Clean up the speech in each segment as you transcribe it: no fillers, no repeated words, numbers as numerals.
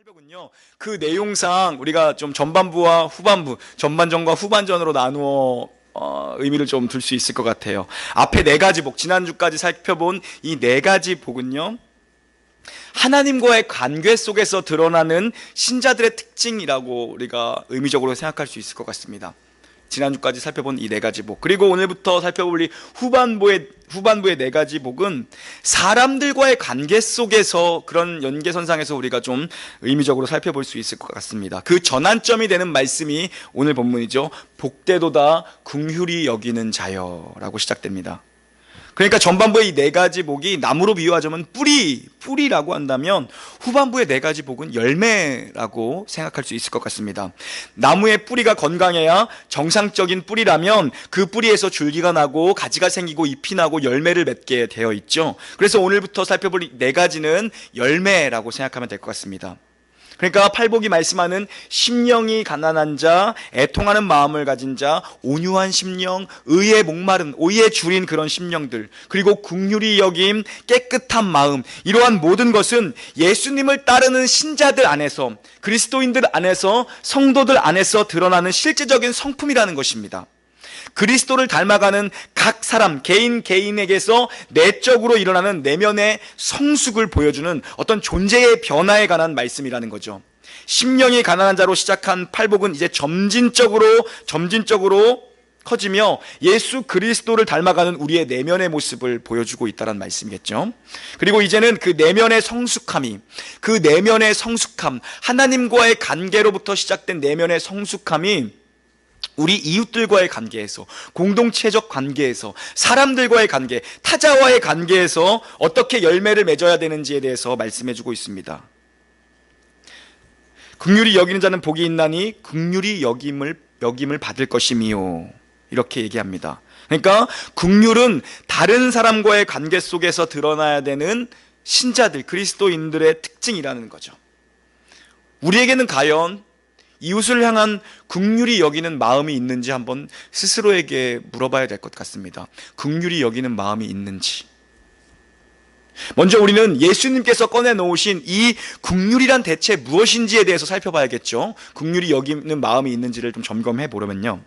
팔복은요, 그 내용상 우리가 좀 전반부와 후반부, 전반전과 후반전으로 나누어 의미를 좀 둘 수 있을 것 같아요. 앞에 네 가지 복, 지난주까지 살펴본 이 네 가지 복은요, 하나님과의 관계 속에서 드러나는 신자들의 특징이라고 우리가 의미적으로 생각할 수 있을 것 같습니다. 지난주까지 살펴본 이 네 가지 복, 그리고 오늘부터 살펴볼 이 후반부의 네 가지 복은 사람들과의 관계 속에서, 그런 연계선상에서 우리가 좀 의미적으로 살펴볼 수 있을 것 같습니다. 그 전환점이 되는 말씀이 오늘 본문이죠. 복되도다 긍휼히 여기는 자여라고 시작됩니다. 그러니까 전반부의 이 네 가지 복이 나무로 비유하자면 뿌리라고 한다면, 후반부의 네 가지 복은 열매라고 생각할 수 있을 것 같습니다. 나무의 뿌리가 건강해야 정상적인 뿌리라면 그 뿌리에서 줄기가 나고 가지가 생기고 잎이 나고 열매를 맺게 되어 있죠. 그래서 오늘부터 살펴볼 네 가지는 열매라고 생각하면 될 것 같습니다. 그러니까 팔복이 말씀하는 심령이 가난한 자, 애통하는 마음을 가진 자, 온유한 심령, 의에 목마른, 의에 줄인 그런 심령들, 그리고 긍휼히 여김, 깨끗한 마음, 이러한 모든 것은 예수님을 따르는 신자들 안에서, 그리스도인들 안에서, 성도들 안에서 드러나는 실제적인 성품이라는 것입니다. 그리스도를 닮아가는 각 사람, 개인에게서 내적으로 일어나는 내면의 성숙을 보여주는 어떤 존재의 변화에 관한 말씀이라는 거죠. 심령이 가난한 자로 시작한 팔복은 이제 점진적으로 커지며 예수 그리스도를 닮아가는 우리의 내면의 모습을 보여주고 있다는 말씀이겠죠. 그리고 이제는 그 내면의 성숙함, 하나님과의 관계로부터 시작된 내면의 성숙함이 우리 이웃들과의 관계에서, 공동체적 관계에서, 사람들과의 관계, 타자와의 관계에서 어떻게 열매를 맺어야 되는지에 대해서 말씀해주고 있습니다. 긍휼히 여기는 자는 복이 있나니 긍휼히 여김을 받을 것이미요, 이렇게 얘기합니다. 그러니까 긍휼은 다른 사람과의 관계 속에서 드러나야 되는 신자들, 그리스도인들의 특징이라는 거죠. 우리에게는 과연 이웃을 향한 긍휼히 여기는 마음이 있는지 한번 스스로에게 물어봐야 될 것 같습니다. 긍휼히 여기는 마음이 있는지. 먼저 우리는 예수님께서 꺼내놓으신 이 긍휼이란 대체 무엇인지에 대해서 살펴봐야겠죠. 긍휼히 여기는 마음이 있는지를 좀 점검해 보려면요,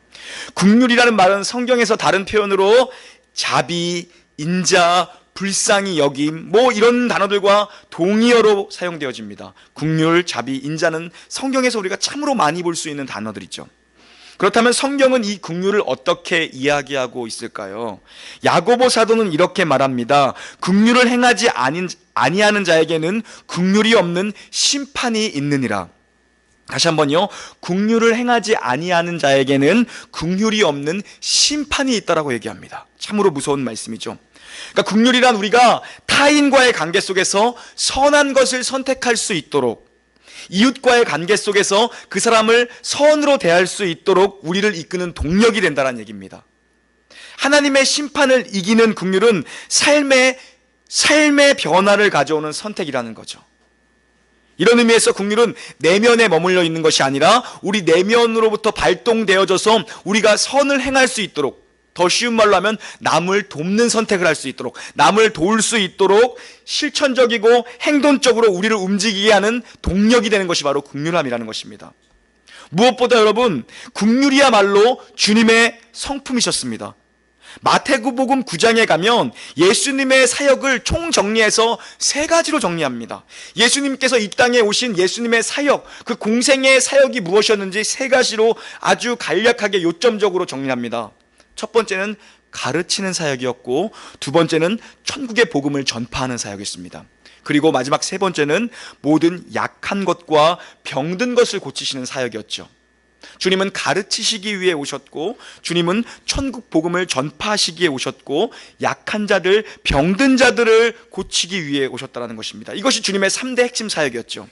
긍휼이라는 말은 성경에서 다른 표현으로 자비, 인자, 불쌍히 여김, 이런 단어들과 동의어로 사용되어집니다. 긍휼, 자비, 인자는 성경에서 우리가 참으로 많이 볼 수 있는 단어들이죠. 그렇다면 성경은 이 긍휼을 어떻게 이야기하고 있을까요? 야고보 사도는 이렇게 말합니다. 긍휼을 행하지 아니하는 자에게는 긍휼이 없는 심판이 있느니라. 다시 한번요, 긍휼을 행하지 아니하는 자에게는 긍휼이 없는 심판이 있다라고 얘기합니다. 참으로 무서운 말씀이죠. 그러니까 긍휼이란 우리가 타인과의 관계 속에서 선한 것을 선택할 수 있도록, 이웃과의 관계 속에서 그 사람을 선으로 대할 수 있도록 우리를 이끄는 동력이 된다는 얘기입니다. 하나님의 심판을 이기는 긍휼은 삶의 변화를 가져오는 선택이라는 거죠. 이런 의미에서 긍휼은 내면에 머물러 있는 것이 아니라 우리 내면으로부터 발동되어져서 우리가 선을 행할 수 있도록, 더 쉬운 말로 하면 남을 돕는 선택을 할 수 있도록, 남을 도울 수 있도록 실천적이고 행동적으로 우리를 움직이게 하는 동력이 되는 것이 바로 긍휼함이라는 것입니다. 무엇보다 여러분, 긍휼이야말로 주님의 성품이셨습니다. 마태복음 9장에 가면 예수님의 사역을 총정리해서 세 가지로 정리합니다. 예수님께서 이 땅에 오신 예수님의 사역, 그 공생의 사역이 무엇이었는지 세 가지로 아주 간략하게 요점적으로 정리합니다. 첫 번째는 가르치는 사역이었고, 두 번째는 천국의 복음을 전파하는 사역이었습니다. 그리고 마지막 세 번째는 모든 약한 것과 병든 것을 고치시는 사역이었죠. 주님은 가르치시기 위해 오셨고, 주님은 천국 복음을 전파하시기에 오셨고, 약한 자들, 병든 자들을 고치기 위해 오셨다는 것입니다. 이것이 주님의 3대 핵심 사역이었죠.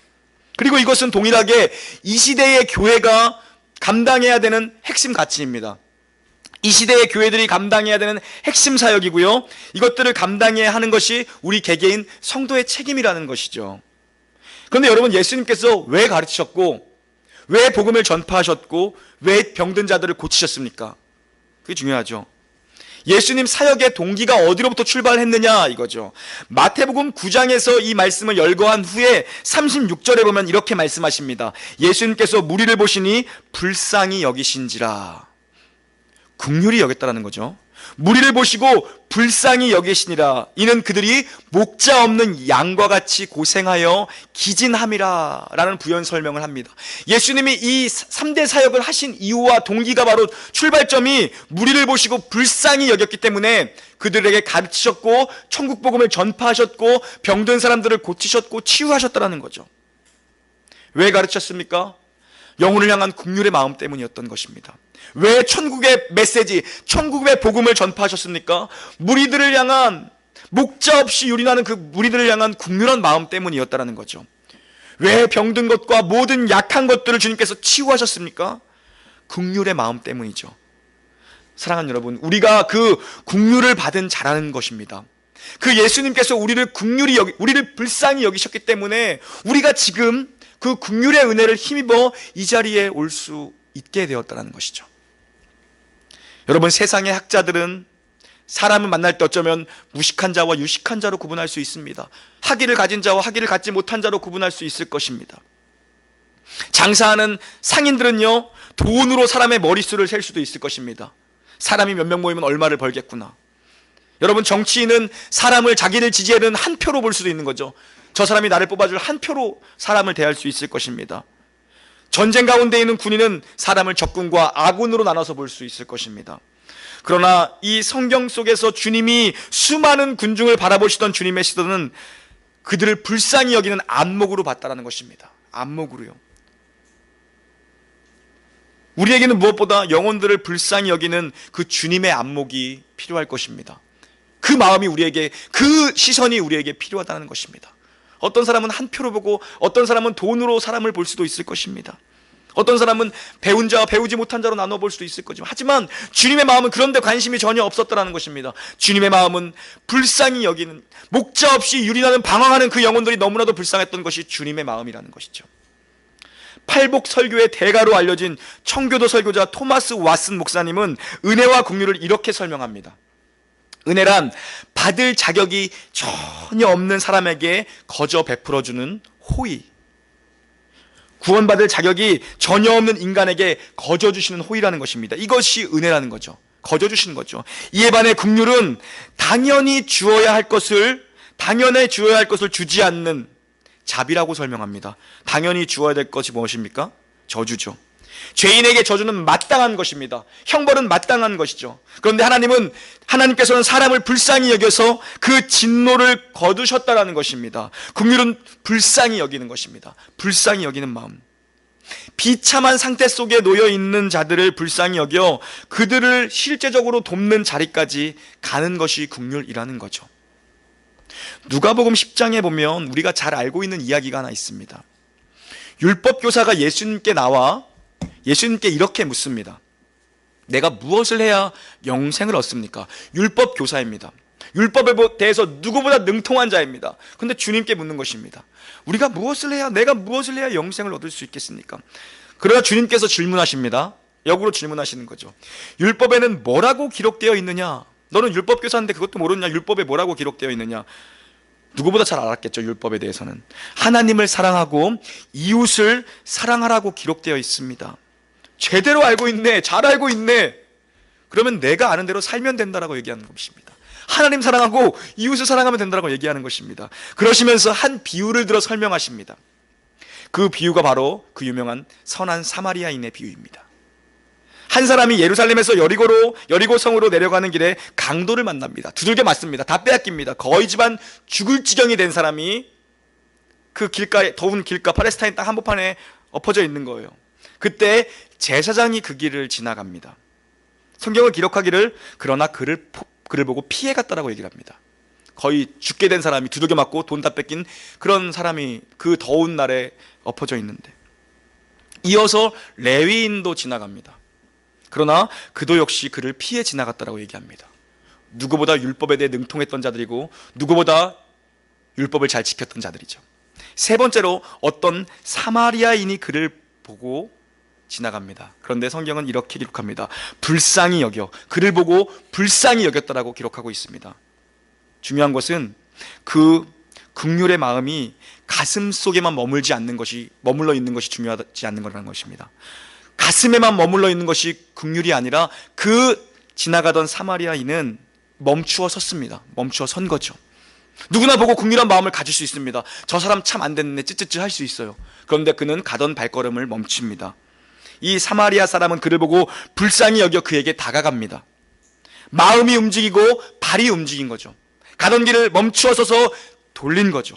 그리고 이것은 동일하게 이 시대의 교회가 감당해야 되는 핵심 가치입니다. 이 시대의 교회들이 감당해야 되는 핵심 사역이고요, 이것들을 감당해야 하는 것이 우리 개개인 성도의 책임이라는 것이죠. 그런데 여러분, 예수님께서 왜 가르치셨고, 왜 복음을 전파하셨고, 왜 병든 자들을 고치셨습니까? 그게 중요하죠. 예수님 사역의 동기가 어디로부터 출발했느냐 이거죠. 마태복음 9장에서 이 말씀을 열거한 후에 36절에 보면 이렇게 말씀하십니다. 예수님께서 무리를 보시니 불쌍히 여기신지라. 긍휼히 여겼다라는 거죠. 무리를 보시고 불쌍히 여기시니라. 이는 그들이 목자 없는 양과 같이 고생하여 기진함이라 라는 부연 설명을 합니다. 예수님이 이 3대 사역을 하신 이유와 동기가 바로 출발점이 무리를 보시고 불쌍히 여겼기 때문에 그들에게 가르치셨고 천국 복음을 전파하셨고 병든 사람들을 고치셨고 치유하셨다는 거죠. 왜 가르쳤습니까? 영혼을 향한 긍휼의 마음 때문이었던 것입니다. 왜 천국의 메시지, 천국의 복음을 전파하셨습니까? 무리들을 향한, 목자 없이 유린하는 그 무리들을 향한 긍휼한 마음 때문이었다는 거죠. 왜 병든 것과 모든 약한 것들을 주님께서 치유하셨습니까? 긍휼의 마음 때문이죠. 사랑하는 여러분, 우리가 그 긍휼을 받은 자라는 것입니다. 그 예수님께서 우리를 불쌍히 여기셨기 때문에 우리가 지금 그 긍휼의 은혜를 힘입어 이 자리에 올 수 있게 되었다는 것이죠. 여러분, 세상의 학자들은 사람을 만날 때 어쩌면 무식한 자와 유식한 자로 구분할 수 있습니다. 학위를 가진 자와 학위를 갖지 못한 자로 구분할 수 있을 것입니다. 장사하는 상인들은요, 돈으로 사람의 머릿수를 셀 수도 있을 것입니다. 사람이 몇 명 모이면 얼마를 벌겠구나. 여러분, 정치인은 사람을, 자기를 지지하는 한 표로 볼 수도 있는 거죠. 저 사람이 나를 뽑아줄 한 표로 사람을 대할 수 있을 것입니다. 전쟁 가운데 있는 군인은 사람을 적군과 아군으로 나눠서 볼 수 있을 것입니다. 그러나 이 성경 속에서 주님이 수많은 군중을 바라보시던 주님의 시선은 그들을 불쌍히 여기는 안목으로 봤다는 것입니다. 안목으로요. 우리에게는 무엇보다 영혼들을 불쌍히 여기는 그 주님의 안목이 필요할 것입니다. 그 마음이 우리에게, 그 시선이 우리에게 필요하다는 것입니다. 어떤 사람은 한 표로 보고 어떤 사람은 돈으로 사람을 볼 수도 있을 것입니다. 어떤 사람은 배운 자와 배우지 못한 자로 나눠 볼 수도 있을 거지만, 하지만 주님의 마음은 그런 데 관심이 전혀 없었다는 것입니다. 주님의 마음은 불쌍히 여기는, 목자 없이 유린하는 방황하는 그 영혼들이 너무나도 불쌍했던 것이 주님의 마음이라는 것이죠. 팔복 설교의 대가로 알려진 청교도 설교자 토마스 왓슨 목사님은 은혜와 긍휼을 이렇게 설명합니다. 은혜란 받을 자격이 전혀 없는 사람에게 거저 베풀어주는 호의, 구원받을 자격이 전혀 없는 인간에게 거저 주시는 호의라는 것입니다. 이것이 은혜라는 거죠. 거저 주시는 거죠. 이에 반해 긍휼은 당연히 주어야 할 것을 주지 않는 자비라고 설명합니다. 당연히 주어야 될 것이 무엇입니까? 저주죠. 죄인에게 저주는 마땅한 것입니다. 형벌은 마땅한 것이죠. 그런데 하나님께서는 사람을 불쌍히 여겨서 그 진노를 거두셨다라는 것입니다. 긍휼은 불쌍히 여기는 것입니다. 불쌍히 여기는 마음. 비참한 상태 속에 놓여 있는 자들을 불쌍히 여겨 그들을 실제적으로 돕는 자리까지 가는 것이 긍휼이라는 거죠. 누가복음 10장에 보면 우리가 잘 알고 있는 이야기가 하나 있습니다. 율법교사가 예수님께 나와 예수님께 이렇게 묻습니다. 내가 무엇을 해야 영생을 얻습니까? 율법교사입니다. 율법에 대해서 누구보다 능통한 자입니다. 그런데 주님께 묻는 것입니다. 내가 무엇을 해야 영생을 얻을 수 있겠습니까? 그러나 주님께서 질문하십니다. 역으로 질문하시는 거죠. 율법에는 뭐라고 기록되어 있느냐? 너는 율법교사인데 그것도 모르느냐? 율법에 뭐라고 기록되어 있느냐? 누구보다 잘 알았겠죠. 율법에 대해서는 하나님을 사랑하고 이웃을 사랑하라고 기록되어 있습니다. 제대로 알고 있네, 잘 알고 있네. 그러면 내가 아는 대로 살면 된다라고 얘기하는 것입니다. 하나님 사랑하고 이웃을 사랑하면 된다라고 얘기하는 것입니다. 그러시면서 한 비유를 들어 설명하십니다. 그 비유가 바로 그 유명한 선한 사마리아인의 비유입니다. 한 사람이 예루살렘에서 여리고성으로 내려가는 길에 강도를 만납니다. 두들겨 맞습니다. 다 빼앗깁니다. 거의 집안 죽을 지경이 된 사람이 그 길가에, 더운 길가 팔레스타인 땅 한복판에 엎어져 있는 거예요. 그때 제사장이 그 길을 지나갑니다. 성경을 기록하기를 그러나 그를 보고 피해갔다라고 얘기를 합니다. 거의 죽게 된 사람이 두들겨 맞고 돈 다 뺏긴 그런 사람이 그 더운 날에 엎어져 있는데, 이어서 레위인도 지나갑니다. 그러나 그도 역시 그를 피해 지나갔다라고 얘기합니다. 누구보다 율법에 대해 능통했던 자들이고 누구보다 율법을 잘 지켰던 자들이죠. 세 번째로 어떤 사마리아인이 그를 보고 지나갑니다. 그런데 성경은 이렇게 기록합니다. 불쌍히 여겨, 그를 보고 불쌍히 여겼다라고 기록하고 있습니다. 중요한 것은 그 긍휼의 마음이 가슴 속에만 머물러 있는 것이 중요하지 않는 거라는 것입니다. 가슴에만 머물러 있는 것이 긍휼이 아니라 그 지나가던 사마리아인은 멈추어 섰습니다. 멈추어 선 거죠. 누구나 보고 긍휼한 마음을 가질 수 있습니다. 저 사람 참 안 됐네, 찌찌찌 할 수 있어요. 그런데 그는 가던 발걸음을 멈춥니다. 이 사마리아 사람은 그를 보고 불쌍히 여겨 그에게 다가갑니다. 마음이 움직이고 발이 움직인 거죠. 가던 길을 멈추어 서서 돌린 거죠.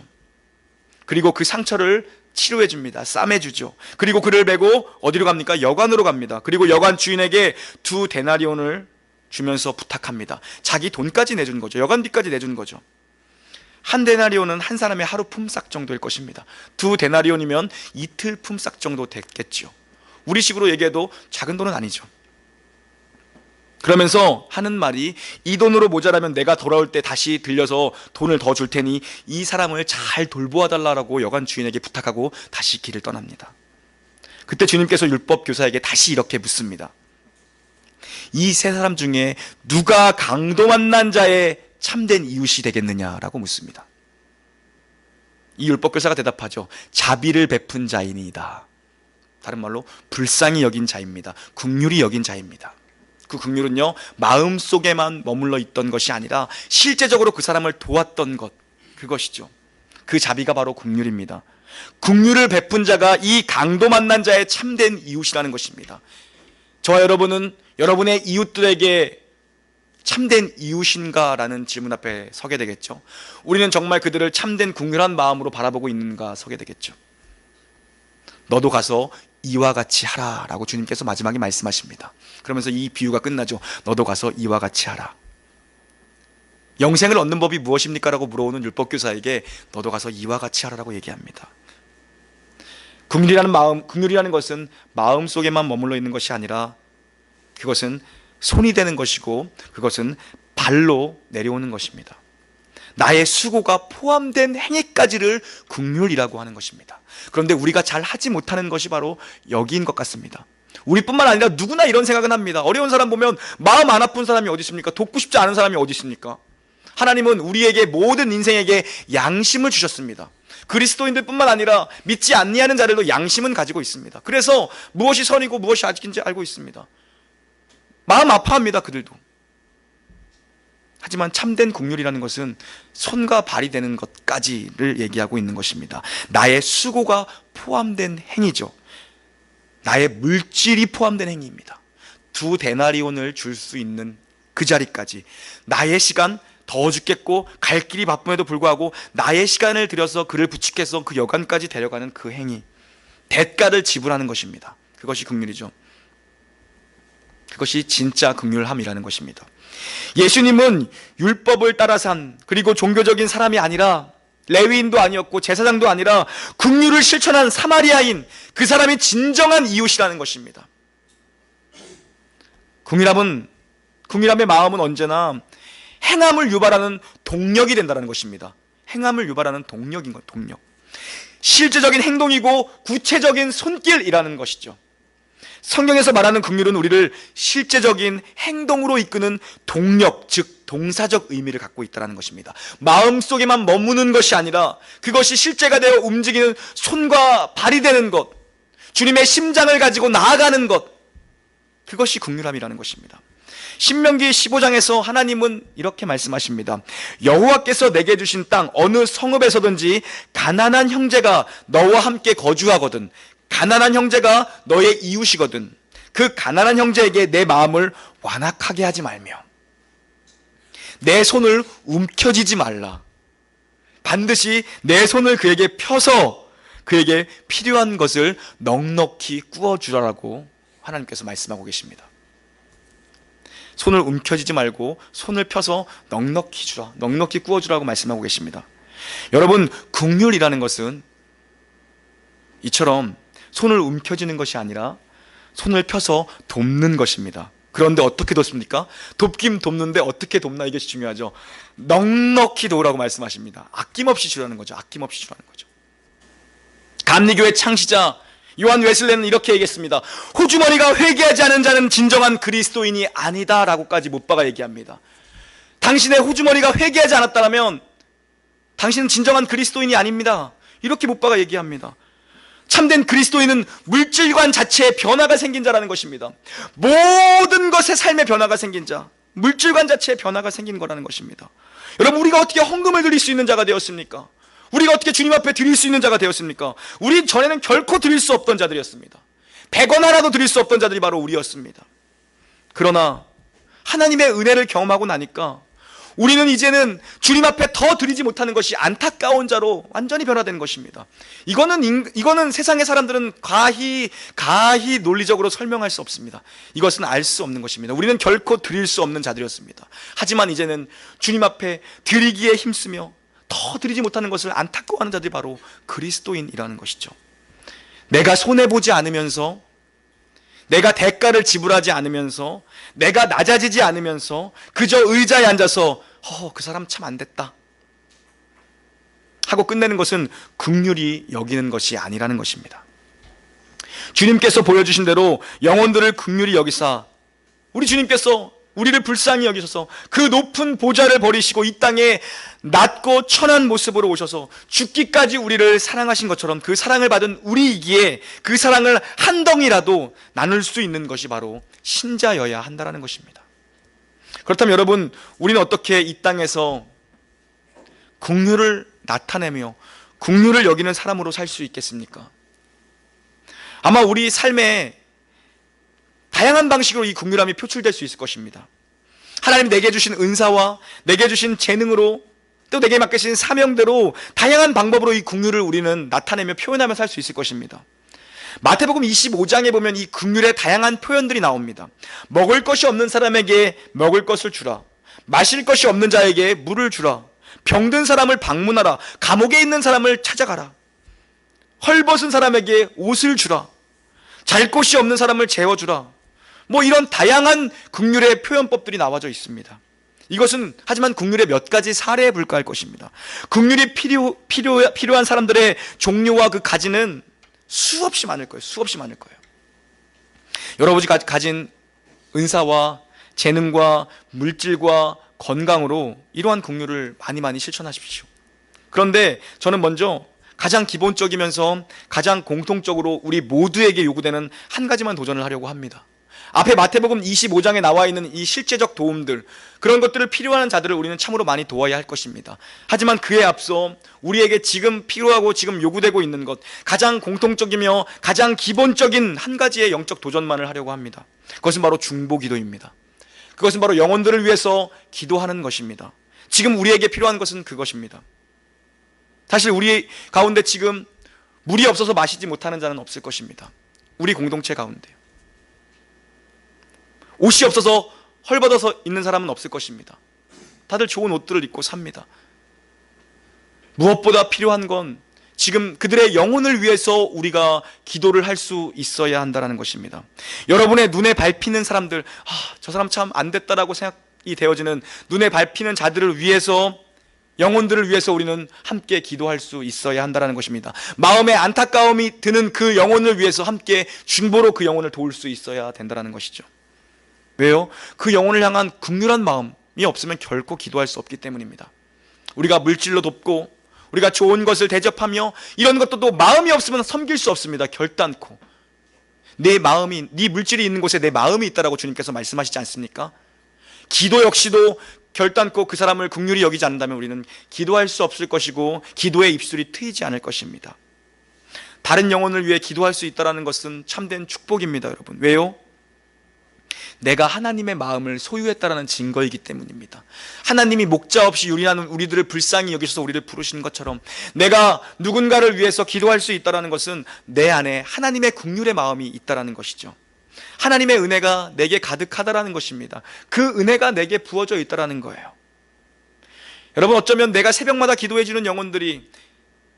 그리고 그 상처를 치료해 줍니다. 싸매 주죠. 그리고 그를 메고 어디로 갑니까? 여관으로 갑니다. 그리고 여관 주인에게 2데나리온을 주면서 부탁합니다. 자기 돈까지 내준 거죠. 여관비까지 내준 거죠. 1데나리온은 한 사람의 하루 품삯 정도일 것입니다. 2데나리온이면 이틀 품삯 정도 됐겠죠. 우리식으로 얘기해도 작은 돈은 아니죠. 그러면서 하는 말이, 이 돈으로 모자라면 내가 돌아올 때 다시 들려서 돈을 더 줄 테니 이 사람을 잘 돌보아 달라고 여관 주인에게 부탁하고 다시 길을 떠납니다. 그때 주님께서 율법 교사에게 다시 이렇게 묻습니다. 이 세 사람 중에 누가 강도 만난 자의 참된 이웃이 되겠느냐라고 묻습니다. 이 율법 교사가 대답하죠. 자비를 베푼 자이니이다. 다른 말로 불쌍히 여긴 자입니다. 긍휼히 여긴 자입니다. 그 긍휼은요, 마음속에만 머물러 있던 것이 아니라 실제적으로 그 사람을 도왔던 것, 그것이죠. 그 자비가 바로 긍휼입니다. 긍휼을 베푼 자가 이 강도 만난 자의 참된 이웃이라는 것입니다. 저와 여러분은 여러분의 이웃들에게 참된 이웃인가라는 질문 앞에 서게 되겠죠. 우리는 정말 그들을 참된 긍휼한 마음으로 바라보고 있는가 서게 되겠죠. 너도 가서 이와 같이 하라 라고 주님께서 마지막에 말씀하십니다. 그러면서 이 비유가 끝나죠. 너도 가서 이와 같이 하라. 영생을 얻는 법이 무엇입니까? 라고 물어오는 율법교사에게 너도 가서 이와 같이 하라라고 얘기합니다. 긍휼이라는 것은 마음속에만 머물러 있는 것이 아니라 그것은 손이 되는 것이고 그것은 발로 내려오는 것입니다. 나의 수고가 포함된 행위까지를 긍휼이라고 하는 것입니다. 그런데 우리가 잘 하지 못하는 것이 바로 여기인 것 같습니다. 우리뿐만 아니라 누구나 이런 생각은 합니다. 어려운 사람 보면 마음 안 아픈 사람이 어디 있습니까? 돕고 싶지 않은 사람이 어디 있습니까? 하나님은 우리에게 모든 인생에게 양심을 주셨습니다. 그리스도인들뿐만 아니라 믿지 않니하는 자들도 양심은 가지고 있습니다. 그래서 무엇이 선이고 무엇이 악인지 알고 있습니다. 마음 아파합니다. 그들도. 하지만 참된 긍휼이라는 것은 손과 발이 되는 것까지를 얘기하고 있는 것입니다. 나의 수고가 포함된 행위죠. 나의 물질이 포함된 행위입니다. 2데나리온을 줄 수 있는 그 자리까지 나의 시간 더 죽겠고 갈 길이 바쁨에도 불구하고 나의 시간을 들여서 그를 부축해서 그 여관까지 데려가는 그 행위, 대가를 지불하는 것입니다. 그것이 긍휼이죠. 그것이 진짜 긍휼함이라는 것입니다. 예수님은 율법을 따라 산, 그리고 종교적인 사람이 아니라 레위인도 아니었고 제사장도 아니라 긍휼을 실천한 사마리아인, 그 사람이 진정한 이웃이라는 것입니다. 긍휼함의 마음은 언제나 행함을 유발하는 동력이 된다는 것입니다. 행함을 유발하는 동력인 것, 동력. 실제적인 행동이고 구체적인 손길이라는 것이죠. 성경에서 말하는 긍휼은 우리를 실제적인 행동으로 이끄는 동력, 즉 동사적 의미를 갖고 있다는 것입니다. 마음속에만 머무는 것이 아니라 그것이 실제가 되어 움직이는 손과 발이 되는 것, 주님의 심장을 가지고 나아가는 것, 그것이 긍휼함이라는 것입니다. 신명기 15장에서 하나님은 이렇게 말씀하십니다. 여호와께서 내게 주신 땅 어느 성읍에서든지 가난한 형제가 너와 함께 거주하거든, 가난한 형제가 너의 이웃이거든, 그 가난한 형제에게 내 마음을 완악하게 하지 말며 내 손을 움켜쥐지 말라. 반드시 내 손을 그에게 펴서 그에게 필요한 것을 넉넉히 꾸어주라라고 하나님께서 말씀하고 계십니다. 손을 움켜쥐지 말고 손을 펴서 넉넉히 주라, 넉넉히 꾸어주라고 말씀하고 계십니다. 여러분, 긍휼이라는 것은 이처럼 손을 움켜쥐는 것이 아니라 손을 펴서 돕는 것입니다. 그런데 어떻게 돕습니까? 돕긴 돕는데 어떻게 돕나, 이것이 중요하죠. 넉넉히 도우라고 말씀하십니다. 아낌없이 주라는 거죠. 아낌없이 주라는 거죠. 감리교회 창시자 요한 웨슬레는 이렇게 얘기했습니다. 호주머니가 회개하지 않은 자는 진정한 그리스도인이 아니다 라고까지 못 박아 얘기합니다. 당신의 호주머니가 회개하지 않았다면 당신은 진정한 그리스도인이 아닙니다. 이렇게 못 박아 얘기합니다. 참된 그리스도인은 물질관 자체에 변화가 생긴 자라는 것입니다. 모든 것에 삶의 변화가 생긴 자, 물질관 자체에 변화가 생긴 거라는 것입니다. 여러분, 우리가 어떻게 헌금을 드릴 수 있는 자가 되었습니까? 우리가 어떻게 주님 앞에 드릴 수 있는 자가 되었습니까? 우리 전에는 결코 드릴 수 없던 자들이었습니다. 100원 하나도 드릴 수 없던 자들이 바로 우리였습니다. 그러나 하나님의 은혜를 경험하고 나니까 우리는 이제는 주님 앞에 더 드리지 못하는 것이 안타까운 자로 완전히 변화된 것입니다. 이거는 세상의 사람들은 가히 논리적으로 설명할 수 없습니다. 이것은 알 수 없는 것입니다. 우리는 결코 드릴 수 없는 자들이었습니다. 하지만 이제는 주님 앞에 드리기에 힘쓰며 더 드리지 못하는 것을 안타까워하는 자들이 바로 그리스도인이라는 것이죠. 내가 손해보지 않으면서, 내가 대가를 지불하지 않으면서, 내가 낮아지지 않으면서 그저 의자에 앉아서 그 사람 참 안 됐다 하고 끝내는 것은 긍휼히 여기는 것이 아니라는 것입니다. 주님께서 보여주신 대로 영혼들을 긍휼히 여기사, 우리 주님께서 우리를 불쌍히 여기셔서 그 높은 보좌를 버리시고 이 땅에 낮고 천한 모습으로 오셔서 죽기까지 우리를 사랑하신 것처럼 그 사랑을 받은 우리이기에 그 사랑을 한 덩이라도 나눌 수 있는 것이 바로 신자여야 한다는 것입니다. 그렇다면 여러분, 우리는 어떻게 이 땅에서 긍휼을 나타내며 긍휼을 여기는 사람으로 살 수 있겠습니까? 아마 우리 삶에 다양한 방식으로 이 긍휼함이 표출될 수 있을 것입니다. 하나님 내게 주신 은사와 내게 주신 재능으로 또 내게 맡기신 사명대로 다양한 방법으로 이 긍휼을 우리는 나타내며 표현하며 살 수 있을 것입니다. 마태복음 25장에 보면 이 긍휼의 다양한 표현들이 나옵니다. 먹을 것이 없는 사람에게 먹을 것을 주라, 마실 것이 없는 자에게 물을 주라, 병든 사람을 방문하라, 감옥에 있는 사람을 찾아가라, 헐벗은 사람에게 옷을 주라, 잘 곳이 없는 사람을 재워주라. 이런 다양한 긍휼의 표현법들이 나와져 있습니다. 이것은 하지만 긍휼의 몇 가지 사례에 불과할 것입니다. 긍휼이 필요한 사람들의 종류와 그 가지는 수없이 많을 거예요. 수없이 많을 거예요. 여러분이 가진 은사와 재능과 물질과 건강으로 이러한 긍휼을 많이 실천하십시오. 그런데 저는 먼저 가장 기본적이면서 가장 공통적으로 우리 모두에게 요구되는 한 가지만 도전을 하려고 합니다. 앞에 마태복음 25장에 나와 있는 이 실제적 도움들, 그런 것들을 필요한 자들을 우리는 참으로 많이 도와야 할 것입니다. 하지만 그에 앞서 우리에게 지금 필요하고 지금 요구되고 있는 것, 가장 공통적이며 가장 기본적인 한 가지의 영적 도전만을 하려고 합니다. 그것은 바로 중보기도입니다. 그것은 바로 영혼들을 위해서 기도하는 것입니다. 지금 우리에게 필요한 것은 그것입니다. 사실 우리 가운데 지금 물이 없어서 마시지 못하는 자는 없을 것입니다. 우리 공동체 가운데 옷이 없어서 헐벗어서 있는 사람은 없을 것입니다. 다들 좋은 옷들을 입고 삽니다. 무엇보다 필요한 건 지금 그들의 영혼을 위해서 우리가 기도를 할 수 있어야 한다는 것입니다. 여러분의 눈에 밟히는 사람들, 저 사람 참 안 됐다라고 생각이 되어지는 눈에 밟히는 자들을 위해서, 영혼들을 위해서 우리는 함께 기도할 수 있어야 한다는 것입니다. 마음에 안타까움이 드는 그 영혼을 위해서 함께 중보로 그 영혼을 도울 수 있어야 된다는 것이죠. 왜요? 그 영혼을 향한 긍휼한 마음이 없으면 결코 기도할 수 없기 때문입니다. 우리가 물질로 돕고 우리가 좋은 것을 대접하며 이런 것도 마음이 없으면 섬길 수 없습니다. 결단코 내 마음이, 네 물질이 있는 곳에 내 마음이 있다라고 주님께서 말씀하시지 않습니까? 기도 역시도 결단코 그 사람을 긍휼히 여기지 않는다면 우리는 기도할 수 없을 것이고 기도의 입술이 트이지 않을 것입니다. 다른 영혼을 위해 기도할 수 있다는 것은 참된 축복입니다, 여러분. 왜요? 내가 하나님의 마음을 소유했다라는 증거이기 때문입니다. 하나님이 목자 없이 유린하는 우리들을 불쌍히 여기셔서 우리를 부르시는 것처럼 내가 누군가를 위해서 기도할 수 있다는 것은 내 안에 하나님의 긍휼의 마음이 있다는 것이죠. 하나님의 은혜가 내게 가득하다라는 것입니다. 그 은혜가 내게 부어져 있다는 거예요. 여러분, 어쩌면 내가 새벽마다 기도해주는 영혼들이,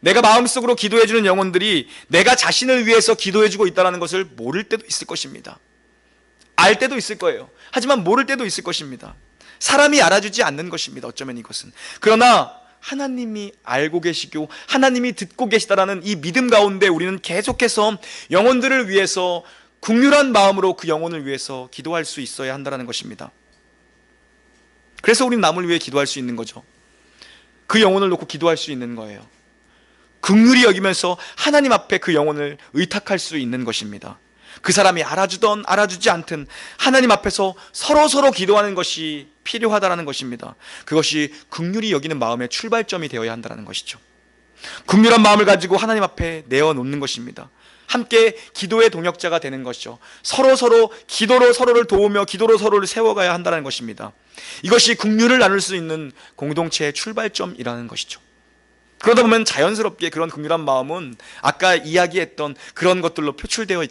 내가 마음속으로 기도해주는 영혼들이 내가 자신을 위해서 기도해주고 있다는 것을 모를 때도 있을 것입니다. 알 때도 있을 거예요. 하지만 모를 때도 있을 것입니다. 사람이 알아주지 않는 것입니다. 어쩌면 이것은. 그러나 하나님이 알고 계시고 하나님이 듣고 계시다라는 이 믿음 가운데 우리는 계속해서 영혼들을 위해서 긍휼한 마음으로 그 영혼을 위해서 기도할 수 있어야 한다는 것입니다. 그래서 우리는 남을 위해 기도할 수 있는 거죠. 그 영혼을 놓고 기도할 수 있는 거예요. 긍휼히 여기면서 하나님 앞에 그 영혼을 의탁할 수 있는 것입니다. 그 사람이 알아주든 알아주지 않든 하나님 앞에서 서로 기도하는 것이 필요하다는 것입니다. 그것이 긍휼히 여기는 마음의 출발점이 되어야 한다는 것이죠. 긍휼한 마음을 가지고 하나님 앞에 내어놓는 것입니다. 함께 기도의 동역자가 되는 것이죠. 서로 기도로 서로를 도우며 기도로 서로를 세워가야 한다는 것입니다. 이것이 긍휼을 나눌 수 있는 공동체의 출발점이라는 것이죠. 그러다 보면 자연스럽게 그런 긍휼한 마음은 아까 이야기했던 그런 것들로 표출되어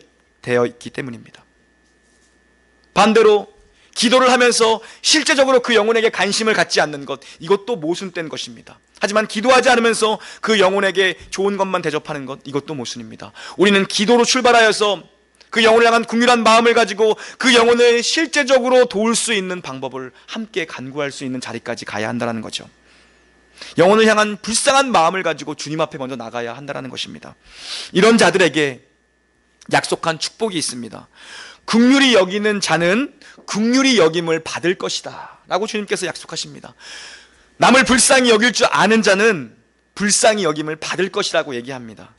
있기 때문입니다. 반대로 기도를 하면서 실제적으로 그 영혼에게 관심을 갖지 않는 것, 이것도 모순된 것입니다. 하지만 기도하지 않으면서 그 영혼에게 좋은 것만 대접하는 것, 이것도 모순입니다. 우리는 기도로 출발하여서 그 영혼을 향한 긍휼한 마음을 가지고 그 영혼을 실제적으로 도울 수 있는 방법을 함께 간구할 수 있는 자리까지 가야 한다는 거죠. 영혼을 향한 불쌍한 마음을 가지고 주님 앞에 먼저 나가야 한다는 것입니다. 이런 자들에게 약속한 축복이 있습니다. 긍휼히 여기는 자는 긍휼히 여김을 받을 것이다 라고 주님께서 약속하십니다. 남을 불쌍히 여길 줄 아는 자는 불쌍히 여김을 받을 것이라고 얘기합니다.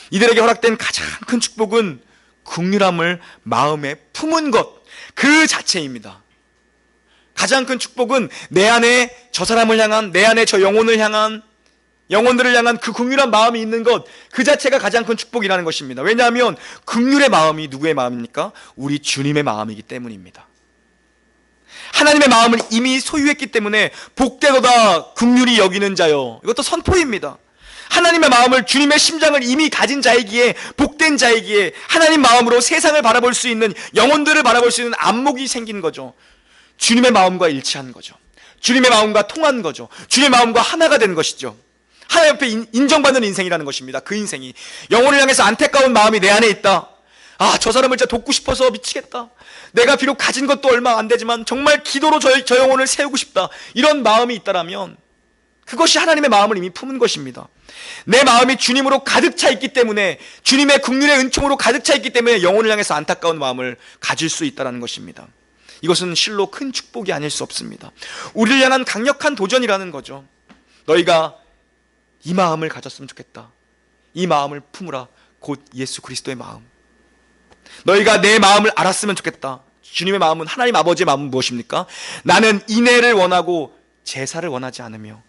이들에게 허락된 가장 큰 축복은 긍휼함을 마음에 품은 것 그 자체입니다. 가장 큰 축복은 내 안에 저 사람을 향한, 내 안에 저 영혼을 향한, 영혼들을 향한 그 긍휼한 마음이 있는 것, 그 자체가 가장 큰 축복이라는 것입니다. 왜냐하면 긍휼의 마음이 누구의 마음입니까? 우리 주님의 마음이기 때문입니다. 하나님의 마음을 이미 소유했기 때문에 복되도다 긍휼히 여기는 자요, 이것도 선포입니다. 하나님의 마음을, 주님의 심장을 이미 가진 자이기에, 복된 자이기에 하나님 마음으로 세상을 바라볼 수 있는, 영혼들을 바라볼 수 있는 안목이 생긴 거죠. 주님의 마음과 일치한 거죠. 주님의 마음과 통한 거죠. 주님의 마음과 하나가 된 것이죠. 하나님 앞에 인정받는 인생이라는 것입니다. 그 인생이 영혼을 향해서 안타까운 마음이 내 안에 있다. 아, 저 사람을 진짜 돕고 싶어서 미치겠다. 내가 비록 가진 것도 얼마 안 되지만 정말 기도로 저 영혼을 세우고 싶다. 이런 마음이 있다라면 그것이 하나님의 마음을 이미 품은 것입니다. 내 마음이 주님으로 가득 차 있기 때문에, 주님의 긍휼의 은총으로 가득 차 있기 때문에 영혼을 향해서 안타까운 마음을 가질 수 있다는 것입니다. 이것은 실로 큰 축복이 아닐 수 없습니다. 우리를 향한 강력한 도전이라는 거죠. 너희가 이 마음을 가졌으면 좋겠다. 이 마음을 품으라. 곧 예수 그리스도의 마음. 너희가 내 마음을 알았으면 좋겠다. 주님의 마음은, 하나님 아버지의 마음은 무엇입니까? 나는 인애를 원하고 제사를 원하지 않으며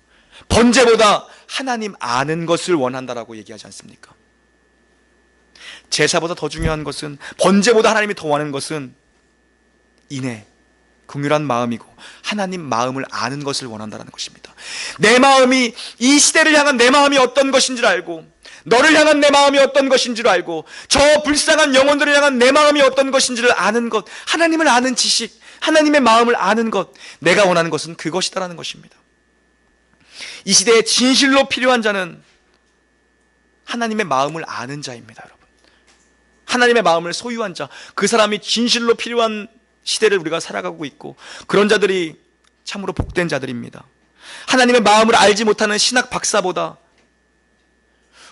번제보다 하나님 아는 것을 원한다라고 얘기하지 않습니까? 제사보다 더 중요한 것은, 번제보다 하나님이 더 원하는 것은 인애, 긍휼한 마음이고 하나님 마음을 아는 것을 원한다는 것입니다. 내 마음이, 이 시대를 향한 내 마음이 어떤 것인지를 알고, 너를 향한 내 마음이 어떤 것인지를 알고, 저 불쌍한 영혼들을 향한 내 마음이 어떤 것인지를 아는 것, 하나님을 아는 지식, 하나님의 마음을 아는 것, 내가 원하는 것은 그것이다라는 것입니다. 이 시대에 진실로 필요한 자는 하나님의 마음을 아는 자입니다, 여러분. 하나님의 마음을 소유한 자, 그 사람이 진실로 필요한 시대를 우리가 살아가고 있고, 그런 자들이 참으로 복된 자들입니다. 하나님의 마음을 알지 못하는 신학 박사보다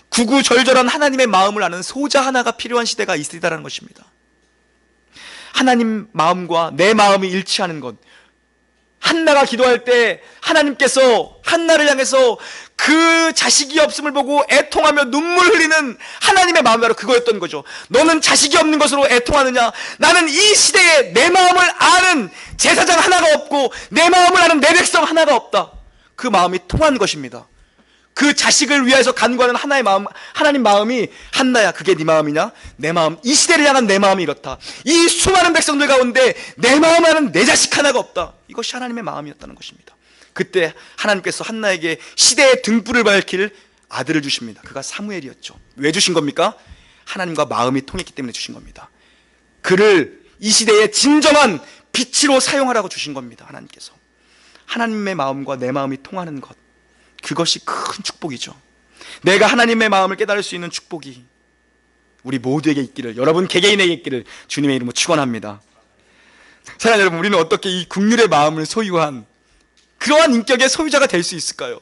구구절절한 하나님의 마음을 아는 소자 하나가 필요한 시대가 있으리라는 것입니다. 하나님 마음과 내 마음이 일치하는 것, 한나가 기도할 때 하나님께서 한나를 향해서 그 자식이 없음을 보고 애통하며 눈물 흘리는 하나님의 마음이 바로 그거였던 거죠. 너는 자식이 없는 것으로 애통하느냐? 나는 이 시대에 내 마음을 아는 제사장 하나가 없고 내 마음을 아는 내 백성 하나가 없다. 그 마음이 통한 것입니다. 그 자식을 위해서 간구하는 하나의 마음, 하나님 마음이, 한나야, 그게 네 마음이냐? 내 마음, 이 시대를 향한 내 마음이 이렇다. 이 수많은 백성들 가운데 내 마음을 아는 내 자식 하나가 없다. 이것이 하나님의 마음이었다는 것입니다. 그때 하나님께서 한나에게 시대의 등불을 밝힐 아들을 주십니다. 그가 사무엘이었죠. 왜 주신 겁니까? 하나님과 마음이 통했기 때문에 주신 겁니다. 그를 이 시대의 진정한 빛으로 사용하라고 주신 겁니다. 하나님께서. 하나님의 마음과 내 마음이 통하는 것, 그것이 큰 축복이죠. 내가 하나님의 마음을 깨달을 수 있는 축복이 우리 모두에게 있기를, 여러분 개개인에게 있기를 주님의 이름으로 축원합니다. 사랑하는 여러분, 우리는 어떻게 이 긍휼의 마음을 소유한 그러한 인격의 소유자가 될 수 있을까요?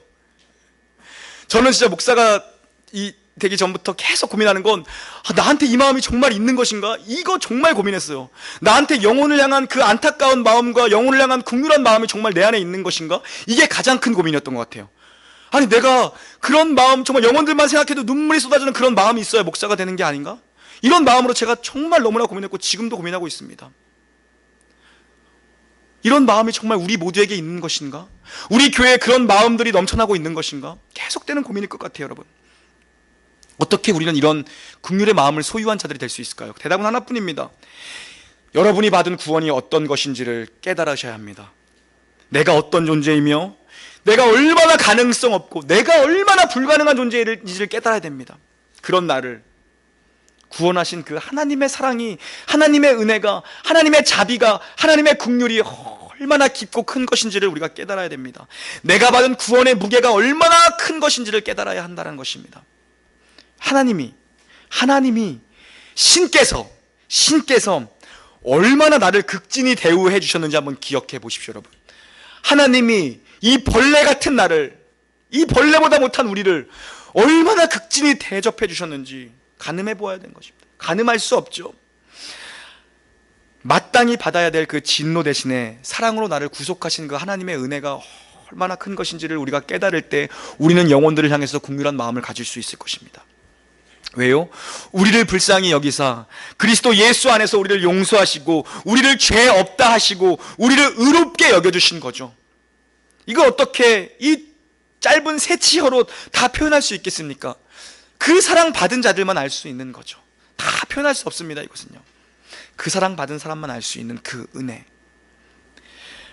저는 진짜 목사가 되기 전부터 계속 고민하는 건, 나한테 이 마음이 정말 있는 것인가? 이거 정말 고민했어요. 나한테 영혼을 향한 그 안타까운 마음과 영혼을 향한 긍휼한 마음이 정말 내 안에 있는 것인가? 이게 가장 큰 고민이었던 것 같아요. 아니, 내가 그런 마음, 정말 영혼들만 생각해도 눈물이 쏟아지는 그런 마음이 있어야 목사가 되는 게 아닌가? 이런 마음으로 제가 정말 너무나 고민했고 지금도 고민하고 있습니다. 이런 마음이 정말 우리 모두에게 있는 것인가? 우리 교회에 그런 마음들이 넘쳐나고 있는 것인가? 계속되는 고민일 것 같아요, 여러분. 어떻게 우리는 이런 긍휼의 마음을 소유한 자들이 될 수 있을까요? 대답은 하나뿐입니다. 여러분이 받은 구원이 어떤 것인지를 깨달으셔야 합니다. 내가 어떤 존재이며 내가 얼마나 가능성 없고 내가 얼마나 불가능한 존재인지를 깨달아야 됩니다. 그런 나를 구원하신 그 하나님의 사랑이, 하나님의 은혜가, 하나님의 자비가, 하나님의 긍휼이 얼마나 깊고 큰 것인지를 우리가 깨달아야 됩니다. 내가 받은 구원의 무게가 얼마나 큰 것인지를 깨달아야 한다는 것입니다. 하나님이 신께서 얼마나 나를 극진히 대우해 주셨는지 한번 기억해 보십시오, 여러분. 하나님이 이 벌레 같은 나를, 이 벌레보다 못한 우리를 얼마나 극진히 대접해 주셨는지 가늠해 보아야 되는 것입니다. 가늠할 수 없죠. 마땅히 받아야 될 그 진노 대신에 사랑으로 나를 구속하신 그 하나님의 은혜가 얼마나 큰 것인지를 우리가 깨달을 때 우리는 영혼들을 향해서 긍휼한 마음을 가질 수 있을 것입니다. 왜요? 우리를 불쌍히 여기사 그리스도 예수 안에서 우리를 용서하시고 우리를 죄 없다 하시고 우리를 의롭게 여겨주신 거죠. 이걸 어떻게 이 짧은 세치어로 다 표현할 수 있겠습니까? 그 사랑 받은 자들만 알 수 있는 거죠. 다 표현할 수 없습니다. 이것은요, 그 사랑 받은 사람만 알 수 있는 그 은혜.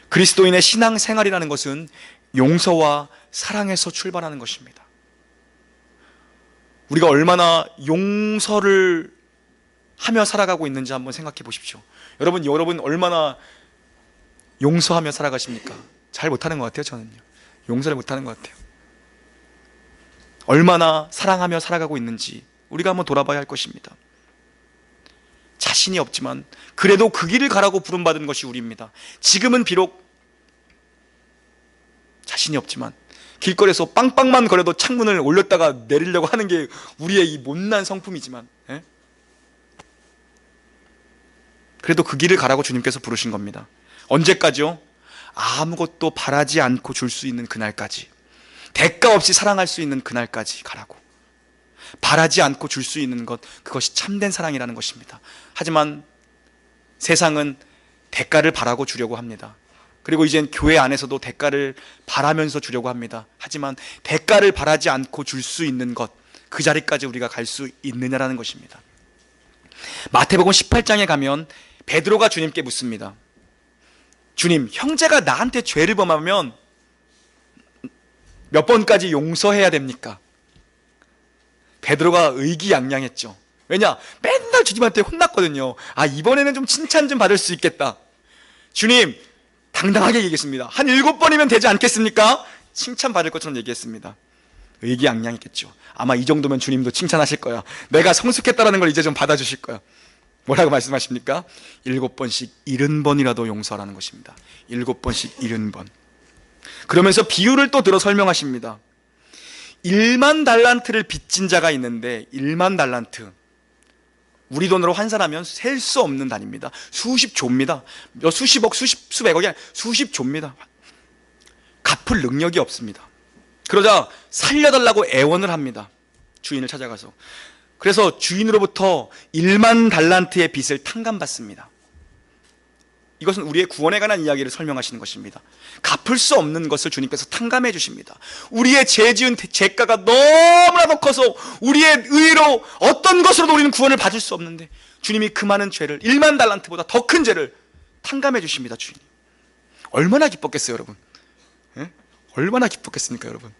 그리스도인의 신앙 생활이라는 것은 용서와 사랑에서 출발하는 것입니다. 우리가 얼마나 용서를 하며 살아가고 있는지 한번 생각해 보십시오. 여러분 얼마나 용서하며 살아가십니까? 잘 못하는 것 같아요. 저는요, 용서를 못하는 것 같아요. 얼마나 사랑하며 살아가고 있는지 우리가 한번 돌아봐야 할 것입니다. 자신이 없지만 그래도 그 길을 가라고 부름받은 것이 우리입니다. 지금은 비록 자신이 없지만 길거리에서 빵빵만 거려도 창문을 올렸다가 내리려고 하는 게 우리의 이 못난 성품이지만, 그래도 그 길을 가라고 주님께서 부르신 겁니다. 언제까지요? 아무것도 바라지 않고 줄 수 있는 그날까지, 대가 없이 사랑할 수 있는 그날까지 가라고. 바라지 않고 줄 수 있는 것, 그것이 참된 사랑이라는 것입니다. 하지만 세상은 대가를 바라고 주려고 합니다. 그리고 이젠 교회 안에서도 대가를 바라면서 주려고 합니다. 하지만 대가를 바라지 않고 줄 수 있는 것, 그 자리까지 우리가 갈 수 있느냐라는 것입니다. 마태복음 18장에 가면 베드로가 주님께 묻습니다. 주님, 형제가 나한테 죄를 범하면 몇 번까지 용서해야 됩니까? 베드로가 의기양양했죠. 왜냐? 맨날 주님한테 혼났거든요. 이번에는 좀 칭찬 좀 받을 수 있겠다. 주님, 당당하게 얘기했습니다. 한 7번이면 되지 않겠습니까? 칭찬받을 것처럼 얘기했습니다. 의기양양했겠죠. 아마 이 정도면 주님도 칭찬하실 거야. 내가 성숙했다라는 걸 이제 좀 받아주실 거야. 뭐라고 말씀하십니까? 7번씩 70번이라도 용서하라는 것입니다. 7번씩 70번. 그러면서 비유를 또 들어 설명하십니다. 1만 달란트를 빚진 자가 있는데, 1만 달란트, 우리 돈으로 환산하면 셀 수 없는 단위입니다. 수십 조입니다. 수십억, 수백억이 아니라 수십 조입니다. 갚을 능력이 없습니다. 그러자 살려달라고 애원을 합니다. 주인을 찾아가서. 그래서 주인으로부터 1만 달란트의 빚을 탕감받습니다. 이것은 우리의 구원에 관한 이야기를 설명하시는 것입니다. 갚을 수 없는 것을 주님께서 탕감해 주십니다. 우리의 죄 지은 죄가가 너무나도 커서 우리의 의로 어떤 것으로도 우리는 구원을 받을 수 없는데 주님이 그 많은 죄를, 1만 달란트보다 더 큰 죄를 탕감해 주십니다. 주님, 얼마나 기뻤겠어요, 여러분? 얼마나 기뻤겠습니까, 여러분?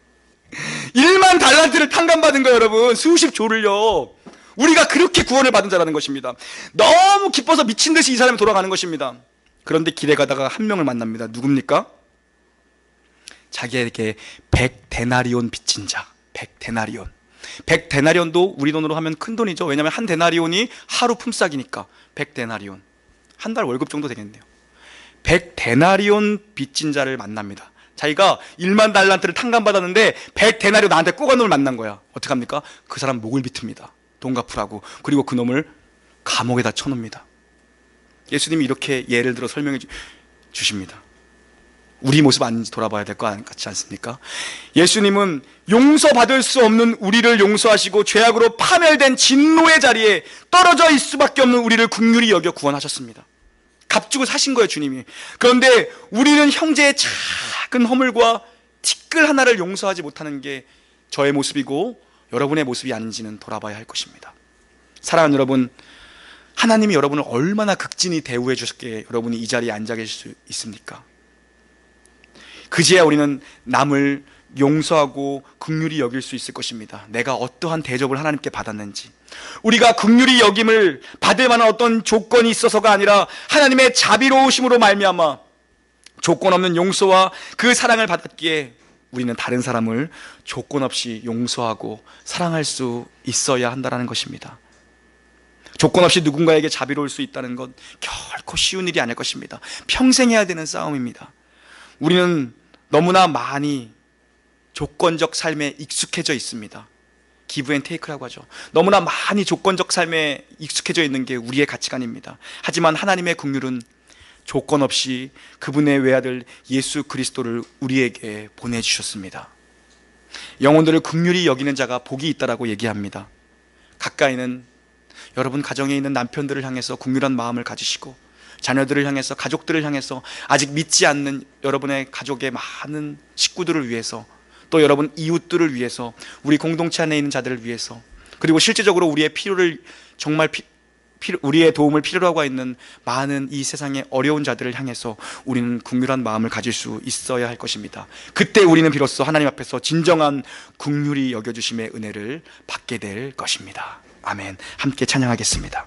1만 달란트를 탕감받은 거예요, 여러분. 수십 조를요. 우리가 그렇게 구원을 받은 자라는 것입니다. 너무 기뻐서 미친 듯이 이 사람이 돌아가는 것입니다. 그런데 길에 가다가 한 명을 만납니다. 누굽니까? 자기에게 100데나리온 빚진 자. 100데나리온. 100데나리온도 우리 돈으로 하면 큰 돈이죠. 왜냐하면 한 데나리온이 하루 품삯이니까. 100데나리온. 한 달 월급 정도 되겠네요. 100데나리온 빚진 자를 만납니다. 자기가 1만 달란트를 탕감받았는데 100데나리오 나한테 꼬간 놈을 만난 거야. 어떡합니까? 그 사람 목을 비틉니다. 돈 갚으라고. 그리고 그 놈을 감옥에다 쳐놓습니다. 예수님이 이렇게 예를 들어 설명해 주십니다. 우리 모습 아닌지 돌아봐야 될 것 같지 않습니까? 예수님은 용서받을 수 없는 우리를 용서하시고 죄악으로 파멸된 진노의 자리에 떨어져 있을 수밖에 없는 우리를 긍휼히 여겨 구원하셨습니다. 값주고 사신 거예요, 주님이. 그런데 우리는 형제의 작은 허물과 티끌 하나를 용서하지 못하는 게 저의 모습이고 여러분의 모습이 아닌지는 돌아봐야 할 것입니다. 사랑하는 여러분, 하나님이 여러분을 얼마나 극진히 대우해 주셨기에 여러분이 이 자리에 앉아 계실 수 있습니까? 그제야 우리는 남을 용서하고 긍휼히 여길 수 있을 것입니다. 내가 어떠한 대접을 하나님께 받았는지, 우리가 긍휼히 여김을 받을 만한 어떤 조건이 있어서가 아니라 하나님의 자비로우심으로 말미암아 조건 없는 용서와 그 사랑을 받았기에 우리는 다른 사람을 조건 없이 용서하고 사랑할 수 있어야 한다는 것입니다. 조건 없이 누군가에게 자비로울 수 있다는 건 결코 쉬운 일이 아닐 것입니다. 평생 해야 되는 싸움입니다. 우리는 너무나 많이 조건적 삶에 익숙해져 있습니다. 기브 앤 테이크라고 하죠. 너무나 많이 조건적 삶에 익숙해져 있는 게 우리의 가치관입니다. 하지만 하나님의 긍휼은 조건 없이 그분의 외아들 예수 그리스도를 우리에게 보내주셨습니다. 영혼들을 긍휼히 여기는 자가 복이 있다라고 얘기합니다. 가까이는 여러분 가정에 있는 남편들을 향해서 긍휼한 마음을 가지시고, 자녀들을 향해서, 가족들을 향해서, 아직 믿지 않는 여러분의 가족의 많은 식구들을 위해서, 또 여러분 이웃들을 위해서, 우리 공동체 안에 있는 자들을 위해서, 그리고 실제적으로 우리의 필요를 정말 우리의 도움을 필요로 하고 있는 많은 이 세상의 어려운 자들을 향해서 우리는 긍휼한 마음을 가질 수 있어야 할 것입니다. 그때 우리는 비로소 하나님 앞에서 진정한 긍휼히 여겨주심의 은혜를 받게 될 것입니다. 아멘. 함께 찬양하겠습니다.